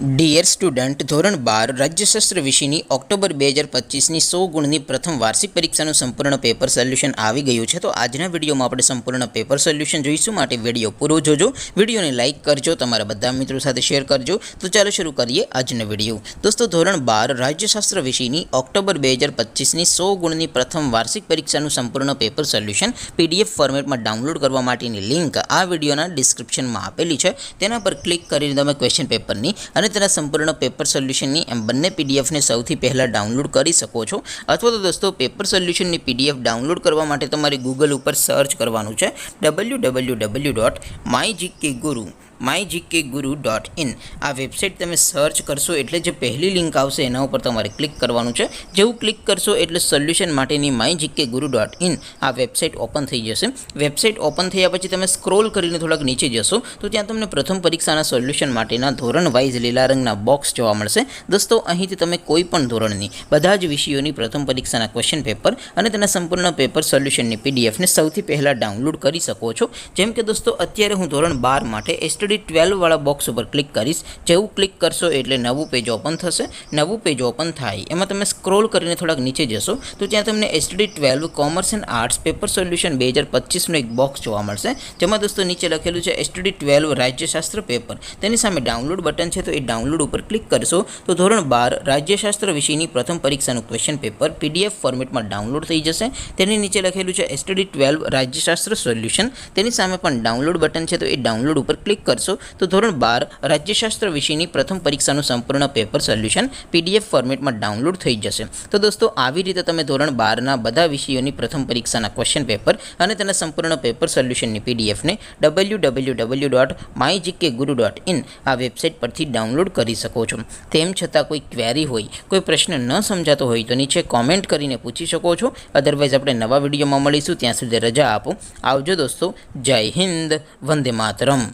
Dear student, ધોરણ 12 રાજ્યશાસ્ત્ર વિષયની October 2025ની 100 ગુણની પ્રથમ વાર્ષિક પરીક્ષાનું સંપૂર્ણ પેપર સોલ્યુશન આવી ગયું છે. તો આજના વિડીયોમાં આપણે સંપૂર્ણ પેપર સોલ્યુશન જોઈશું, માટે વિડીયો પૂરો જોજો. વિડીયોને લાઇક કરજો, તમારા બધા મિત્રો સાથે શેર કરજો. તો ચાલો શરૂ કરીએ આજનો વિડીયો. દોસ્તો, ધોરણ 12 રાજ્યશાસ્ત્ર વિષયની ઓક્ટોબર 2025ની 100 ગુણની પ્રથમ વાર્ષિક પરીક્ષાનું સંપૂર્ણ પેપર સોલ્યુશન પીડીએફ ફોર્મેટમાં ડાઉનલોડ કરવા માટેની લિંક આ વિડીયોના ડિસ્ક્રિપ્શનમાં આપેલી છે. તેના પર ક્લિક કરીને તમે ક્વેશ્ચન પેપરની અને તેના સંપૂર્ણ પેપર સોલ્યુશનની એમ બંને પીડીએફને સૌથી પહેલાં ડાઉનલોડ કરી શકો છો. અથવા તો દોસ્તો, પેપર સોલ્યુશનની પીડીએફ ડાઉનલોડ કરવા માટે તમારે ગૂગલ ઉપર સર્ચ કરવાનું છે www.mygkguru.in. આ વેબસાઇટ તમે સર્ચ કરશો એટલે જે પહેલી લિંક આવશે એના ઉપર તમારે ક્લિક કરવાનું છે. જેવું ક્લિક કરશો એટલે સોલ્યુશન માટેની mygkguru.in આ વેબસાઇટ ઓપન થઈ જશે. વેબસાઇટ ઓપન થયા પછી તમે સ્ક્રોલ કરીને થોડાક નીચે જશો તો ત્યાં તમને પ્રથમ પરીક્ષાના સોલ્યુશન માટેના ધોરણ વાઇઝ લીલા રંગના બોક્સ જોવા મળશે. દોસ્તો, અહીંથી તમે કોઈ પણ ધોરણની બધા જ વિષયોની પ્રથમ પરીક્ષાના ક્વેશ્ચન પેપર અને તેના સંપૂર્ણ પેપર સોલ્યુશનની પીડીએફને સૌથી પહેલાં ડાઉનલોડ કરી શકો છો. જેમ કે દોસ્તો, અત્યારે હું ધોરણ 12 માટે STD 12 વાળા બોક્સ ઉપર ક્લિક કરીશ. જેવું ક્લિક કરશો એટલે નવું પેજ ઓપન થશે. નવું પેજ ઓપન થાય એમાં તમે સ્ક્રોલ કરીને થોડાક નીચે જશો તો ત્યાં તમને STD 12 commerce and arts paper solution 2025નો એક બોક્સ જોવા મળશે. જેમાં દોસ્તો નીચે લખેલું છે STD 12 રાજ્યશાસ્ત્ર પેપર. તેની સામે ડાઉનલોડ બટન છે, તો એ ડાઉનલોડ ઉપર ક્લિક કરશો તો ધોરણ 12 રાજ્યશાસ્ત્ર વિષયની પ્રથમ પરીક્ષાનું ક્વેશ્ચન પેપર પીડીએફ ફોર્મેટમાં ડાઉનલોડ થઈ જશે. તેની નીચે લખેલું છે STD 12 રાજ્યશાસ્ત્ર સોલ્યુશન. તેની સામે પણ ડાઉનલોડ બટન છે, તો એ ડાઉનલોડ ઉપર ક્લિક કરશો તો ધોરણ 12 રાજ્યશાસ્ત્ર વિષયની પ્રથમ પરીક્ષાનું સંપૂર્ણ પેપર સોલ્યુશન પીડીએફ ફોર્મેટમાં ડાઉનલોડ થઈ જશે. તો દોસ્તો, આવી રીતે તમે ધોરણ 12ના બધા વિષયોની પ્રથમ પરીક્ષાના ક્વેશ્ચન પેપર અને તેના સંપૂર્ણ પેપર સોલ્યુશનની પીડીએફને www.mygkguru.in આ વેબસાઇટ પરથી ડાઉનલોડ કરી શકો છો. તેમ છતાં કોઈ ક્વેરી હોય, કોઈ પ્રશ્ન ન સમજાતો હોય તો નીચે કોમેન્ટ કરીને પૂછી શકો છો. અધરવાઇઝ આપણે નવા વિડીયોમાં મળીશું. ત્યાં સુધી રજા આપો. આવજો દોસ્તો. જય હિન્દ. વંદે માતરમ.